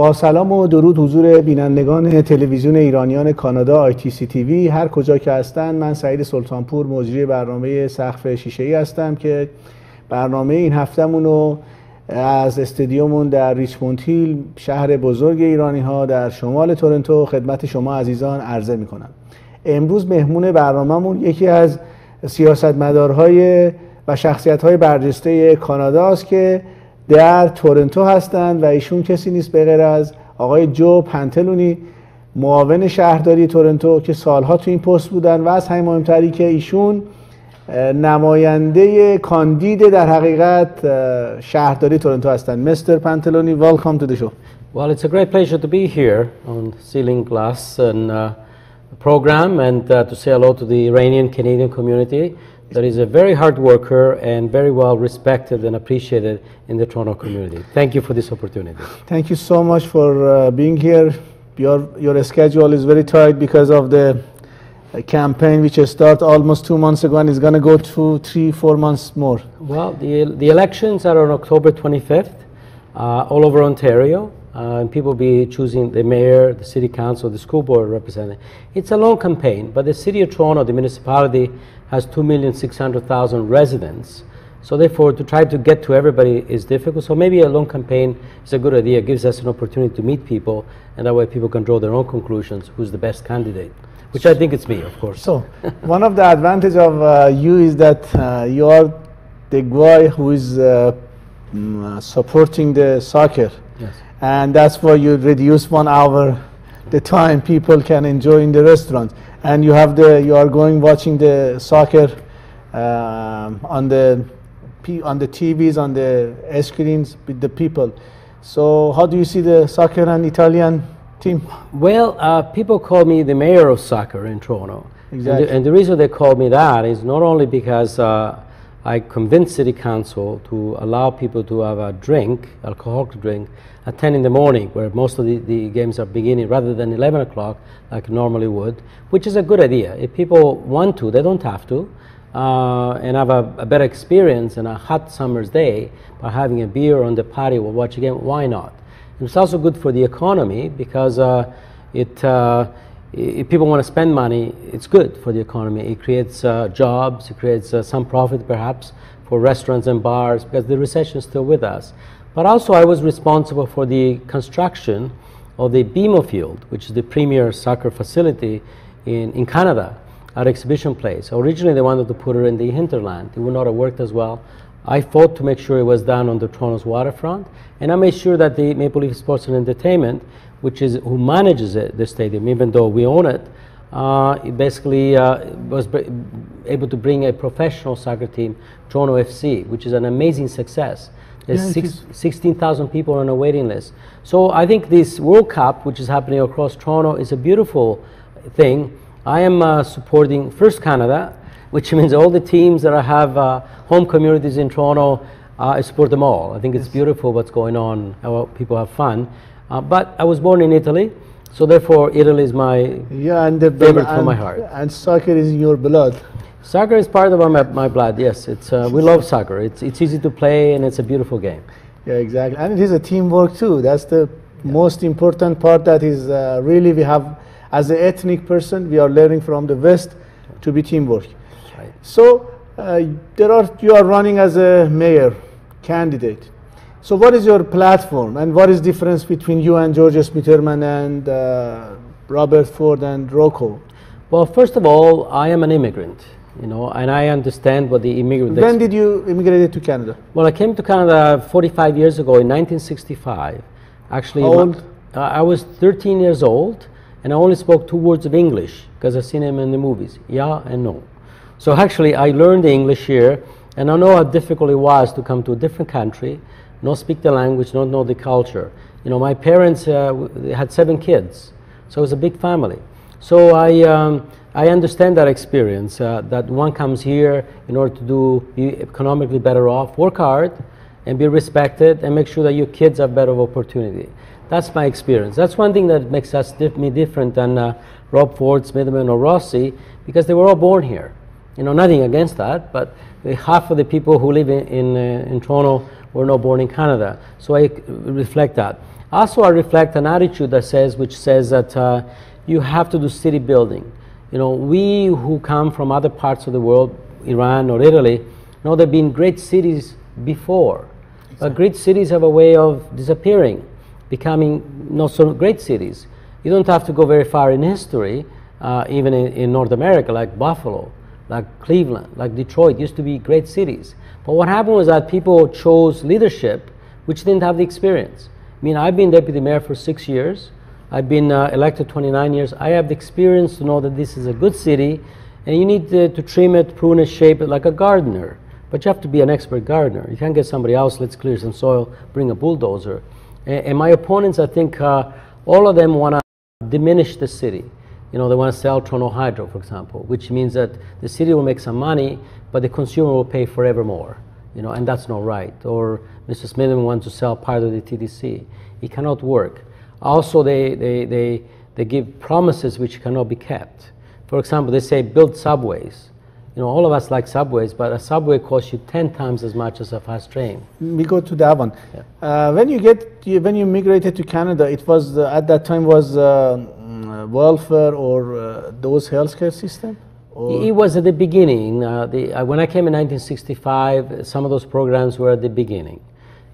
با سلام و درود حضور بینندگان تلویزیون ایرانیان کانادا ITC TV هر کجا که هستند. من سعید سلطانپور مجری برنامه سقف شیشه‌ای هستم که برنامه این هفته‌مون رو از استادیومون در ریچموند هیل شهر بزرگ ایرانی ها در شمال تورنتو خدمت شما عزیزان عرضه می‌کنم. امروز مهمون برنامه‌مون یکی از سیاستمدارهای و شخصیت‌های برجسته کانادا است که در تورنتو هستند و ایشون کسی نیست به غیر از آقای جو پنتلونی، معاون شهرداری تورنتو که سالها تو این پست بودن و از همه مهمتری که ایشون نماینده کاندید در حقیقت شهرداری تورنتو هستند. مستر پنتلونی، welcome to the show. Well, it's a great pleasure to be here on Ceiling Glass and program and to say hello to the Iranian Canadian community that is a very hard worker and very well respected and appreciated in the Toronto community. Thank you for this opportunity. Thank you so much for being here. Your schedule is very tight because of the campaign which started almost 2 months ago and is going to go to 3-4 months more. Well, the elections are on October 25th all over Ontario. And people will be choosing the mayor, the city council, the school board representative. It's a long campaign, but the city of Toronto, the municipality, has 2,600,000 residents. So therefore, to try to get to everybody is difficult. So maybe a long campaign is a good idea. It gives us an opportunity to meet people, and that way people can draw their own conclusions, who's the best candidate, which I think it's me, of course. So one of the advantages of you is that you are the guy who is supporting the soccer. Yes. And that's why you reduce 1 hour the time people can enjoy in the restaurant, and you are going watching the soccer on the TVs, on the screens with the people. So how do you see the soccer and Italian team? Well, people call me the mayor of soccer in Toronto. Exactly. And the reason they call me that is not only because I convinced City Council to allow people to have a drink, alcoholic drink, at 10 in the morning, where most of the games are beginning, rather than 11 o'clock like normally would, which is a good idea. If people want to, they don't have to, and have a better experience on a hot summer's day by having a beer on the patio or watch a game, why not? And it's also good for the economy because if people want to spend money, it's good for the economy. It creates jobs, it creates some profit perhaps for restaurants and bars because the recession is still with us. But also I was responsible for the construction of the BMO field, which is the premier soccer facility in Canada at Exhibition Place. Originally they wanted to put it in the hinterland. It would not have worked as well. I fought to make sure it was done on the Toronto's waterfront, and I made sure that the Maple Leaf Sports and Entertainment, which is who manages the stadium, even though we own it, it basically was able to bring a professional soccer team, Toronto FC, which is an amazing success. There's 16,000 people on a waiting list. So I think this World Cup, which is happening across Toronto, is a beautiful thing. I am supporting First Canada, which means all the teams that have home communities in Toronto, I support them all. I think it's beautiful what's going on, how people have fun. But I was born in Italy, so therefore Italy is my favorite from my heart. And soccer is in your blood. Soccer is part of my blood, yes. It's we love soccer. It's easy to play and it's a beautiful game. Yeah, exactly. And it is a teamwork too. That's the most important part that is really we have, as an ethnic person, we are learning from the West to be teamwork. Right. So you are running as a mayor candidate. So what is your platform and what is the difference between you and George Smitherman and Robert Ford and Rocco? Well, first of all, I am an immigrant, and I understand what the immigrant... When did you immigrate to Canada? Well, I came to Canada 45 years ago in 1965. Actually, how old? I was 13 years old, and I only spoke 2 words of English because I've seen them in the movies, yeah and no. So actually, I learned the English here, and I know how difficult it was to come to a different country, not speak the language, not know the culture. My parents had 7 kids, so it was a big family. So I understand that experience, that one comes here in order to be economically better off, work hard, and be respected, and make sure that your kids have better opportunity. That's my experience. That's one thing that makes me different than Rob Ford, Smitherman, or Rossi, because they were all born here. nothing against that, but half of the people who live in Toronto were not born in Canada. So I reflect that. Also, I reflect an attitude which says that you have to do city building. We who come from other parts of the world, Iran or Italy, know there have been great cities before. Exactly. But great cities have a way of disappearing, becoming not so great cities. You don't have to go very far in history, even in North America, like Buffalo, like Cleveland, like Detroit, used to be great cities. But what happened was that people chose leadership which didn't have the experience. I've been deputy mayor for 6 years. I've been elected 29 years. I have the experience to know that this is a good city, and you need to trim it, prune it, shape it like a gardener. But you have to be an expert gardener. You can't get somebody else, let's clear some soil, bring a bulldozer. And my opponents, I think, all of them want to diminish the city. They want to sell Toronto Hydro, for example, which means that the city will make some money, but the consumer will pay forever more. And that's not right. Or Mr. Smithman wants to sell part of the TDC. It cannot work. Also, they give promises which cannot be kept. For example, they say build subways. All of us like subways, but a subway costs you 10 times as much as a fast train. We go to that one. Yeah. When you migrated to Canada, it was at that time was welfare or those healthcare system? Or? It was at the beginning. When I came in 1965, some of those programs were at the beginning.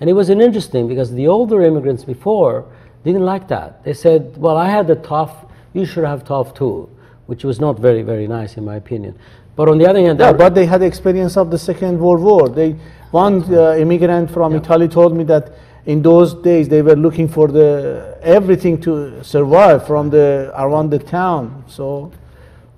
And it was interesting because the older immigrants before didn't like that. They said, well, I had the tough, you should have tough too, which was not very, very nice in my opinion. But on the other hand... but they had experience of the Second World War. One immigrant from Italy told me that in those days they were looking for everything to survive from around the town. So...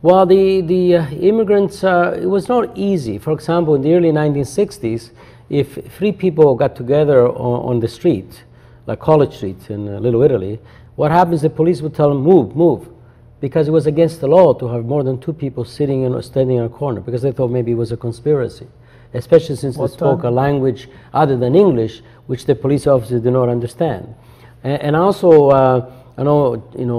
Well, the immigrants, it was not easy. For example, in the early 1960s, if three people got together on the street, like College Street in Little Italy, what happens, the police would tell them, move, move, because it was against the law to have more than two people sitting or standing in a corner, because they thought maybe it was a conspiracy, especially since they spoke a language other than English, which the police officers did not understand. And also, I know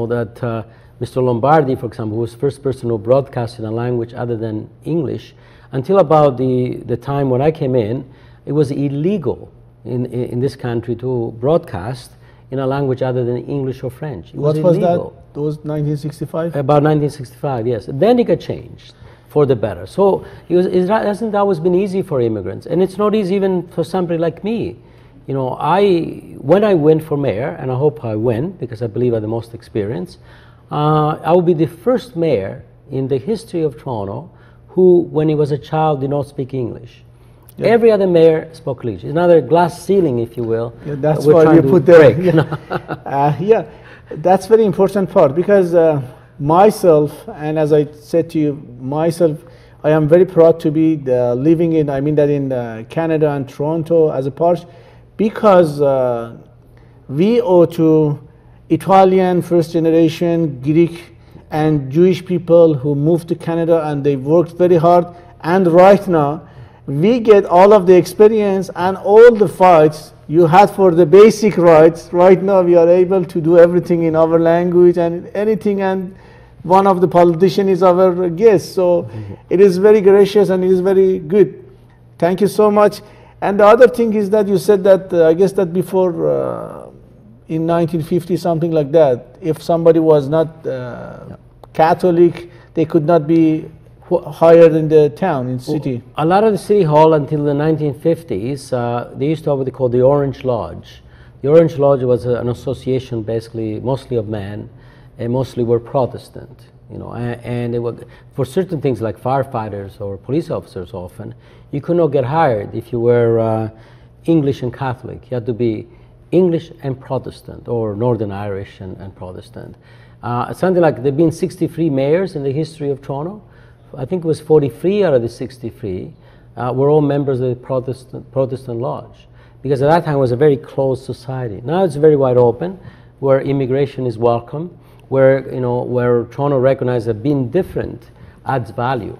that Mr. Lombardi, for example, was the first person who broadcast in a language other than English. Until about the time when I came in, it was illegal in this country to broadcast in a language other than English or French. What was that? Those 1965? About 1965, yes. Then it got changed for the better. So it hasn't always been easy for immigrants, and it's not easy even for somebody like me. When I win for mayor, and I hope I win because I believe I have the most experience, I will be the first mayor in the history of Toronto who, when he was a child, did not speak English. Yeah. Every other mayor spoke English. It's another glass ceiling, if you will. Yeah, that's why you put there. Yeah, that's very important part because myself, and as I said to you, myself, I am very proud to be living in, in Canada and Toronto as a part, because we owe to Italian first generation, Greek and Jewish people who moved to Canada, and they worked very hard, and right now we get all of the experience and all the fights you had for the basic rights. Right now we are able to do everything in our language and anything, and one of the politicians is our guest, so it is very gracious and it is very good. Thank you so much. And the other thing is that you said that I guess that before in 1950, something like that, if somebody was not Catholic, they could not be hired in the town, in the city. A lot of the city hall until the 1950s, they used to have what they call the Orange Lodge. The Orange Lodge was an association basically mostly of men, and mostly were Protestant, and they were, for certain things like firefighters or police officers often, you could not get hired if you were English and Catholic. You had to be English and Protestant, or Northern Irish and Protestant. Something like, there have been 63 mayors in the history of Toronto. I think it was 43 out of the 63 were all members of the Protestant Lodge, because at that time it was a very closed society. Now it's very wide open, where immigration is welcome, where Toronto recognizes that being different adds value.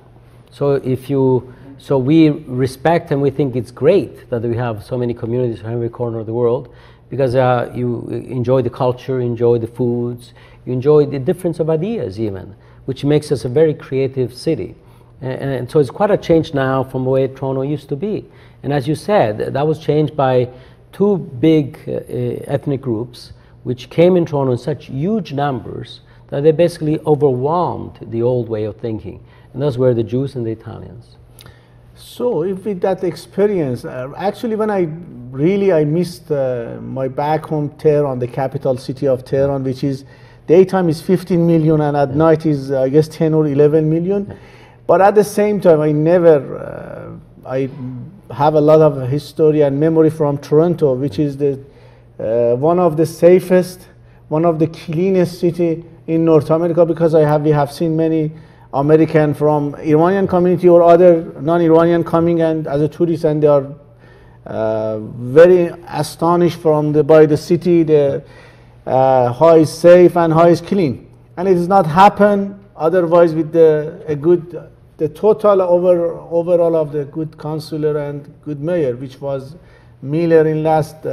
So we respect and we think it's great that we have so many communities from every corner of the world, because you enjoy the culture, you enjoy the foods, you enjoy the difference of ideas even, which makes us a very creative city. And so it's quite a change now from the way Toronto used to be. And as you said, that was changed by two big ethnic groups which came in Toronto in such huge numbers that they basically overwhelmed the old way of thinking. And those were the Jews and the Italians. So if with that experience, actually when I missed my back home Tehran, the capital city of Tehran, which is daytime is 15 million and at night is I guess 10 or 11 million. But at the same time, I have a lot of history and memory from Toronto, which is the one of the safest, one of the cleanest city in North America, because we have seen many American from Iranian community or other non-Iranian coming and as a tourist, and they are very astonished by the city, how is safe and how is clean. And it does not happen otherwise with the total overall of the good councillor and good mayor, which was Miller in last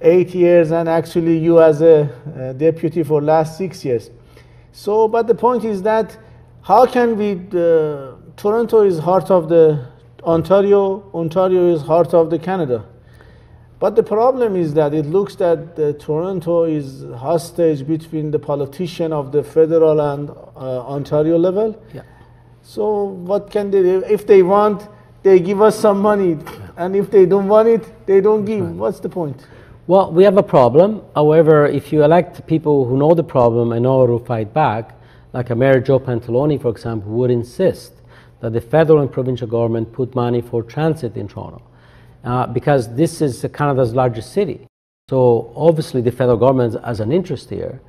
8 years, and actually you as a deputy for last 6 years. So, but the point is that how can we, Toronto is heart of the Ontario is heart of the Canada. But the problem is that it looks that Toronto is hostage between the politician of the federal and Ontario level. Yeah. So what can they do? If they want, they give us some money, and if they don't want it, they don't give. Right. What's the point? Well, we have a problem. However, if you elect people who know the problem and know how to fight back, like a Mayor Joe Pantellone, for example, would insist that the federal and provincial government put money for transit in Toronto, because this is Canada's largest city. So obviously the federal government has an interest here.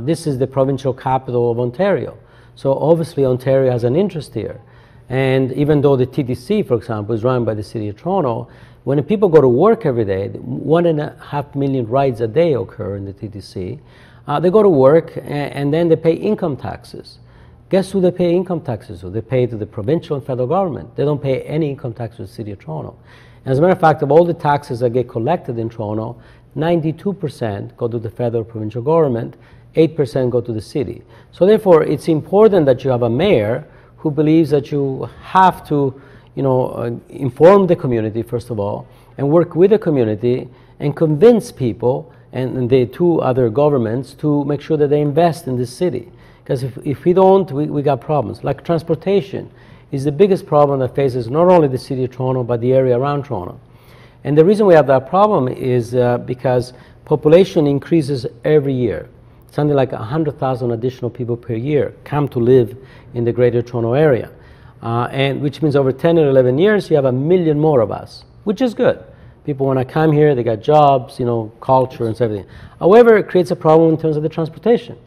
This is the provincial capital of Ontario. So obviously Ontario has an interest here. And even though the TTC, for example, is run by the City of Toronto, when people go to work every day, 1.5 million rides a day occur in the TTC. They go to work and then they pay income taxes. Guess who they pay income taxes to? They pay to the provincial and federal government. They don't pay any income tax to the City of Toronto. As a matter of fact, of all the taxes that get collected in Toronto, 92% go to the federal provincial government, 8% go to the city. So therefore, it's important that you have a mayor who believes that you have to, inform the community, first of all, and work with the community and convince people and the two other governments to make sure that they invest in this city. Because if we don't, we got problems. Like transportation is the biggest problem that faces not only the City of Toronto, but the area around Toronto. And the reason we have that problem is because population increases every year. Something like 100,000 additional people per year come to live in the Greater Toronto area. And which means over 10 or 11 years, you have 1 million more of us, which is good. People want to come here, they got jobs, culture and everything. However, it creates a problem in terms of the transportation.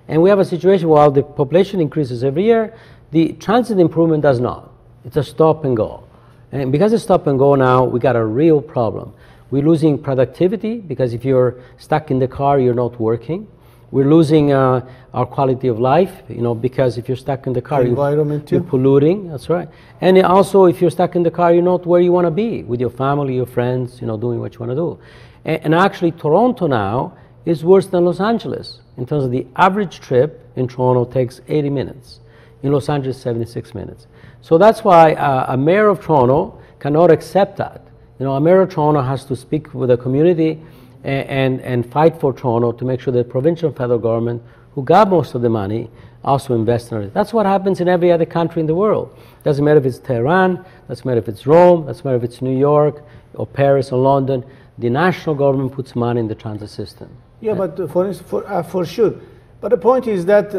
And we have a situation while the population increases every year, the transit improvement does not. It's a stop and go. And because it's stop and go now, we got a real problem. We're losing productivity because if you're stuck in the car, you're not working. We're losing our quality of life, because if you're stuck in the car, you're polluting. That's right. And also, if you're stuck in the car, you're not where you want to be with your family, your friends, doing what you want to do. And actually, Toronto now is worse than Los Angeles in terms of the average trip in Toronto takes 80 minutes. In Los Angeles, 76 minutes. So that's why a mayor of Toronto cannot accept that. A mayor of Toronto has to speak with the community and fight for Toronto to make sure that the provincial and federal government, who got most of the money, also invest in it. That's what happens in every other country in the world. Doesn't matter if it's Tehran, doesn't matter if it's Rome, doesn't matter if it's New York or Paris or London. The national government puts money in the transit system. Yeah, but for sure. But the point is that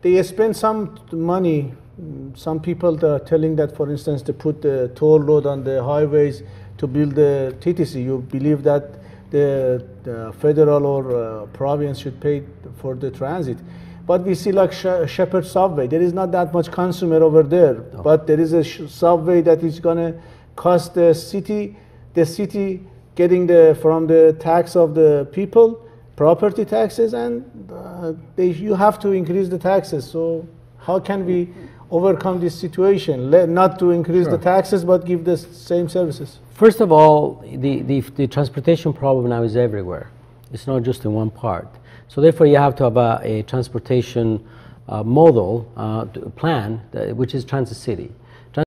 they spend some money. Some people are telling that, for instance, to put the toll road on the highways to build the TTC. You believe that the federal or province should pay for the transit. But we see like Shepherd Subway. There is not that much consumer over there, no. But there is a subway that is going to cost the city getting from the tax of the people, property taxes, and you have to increase the taxes. So how can we overcome this situation? Not to increase the taxes, but give the same services. First of all, the transportation problem now is everywhere. It's not just in one part. So therefore, you have to have a transportation model plan, which is Transit City.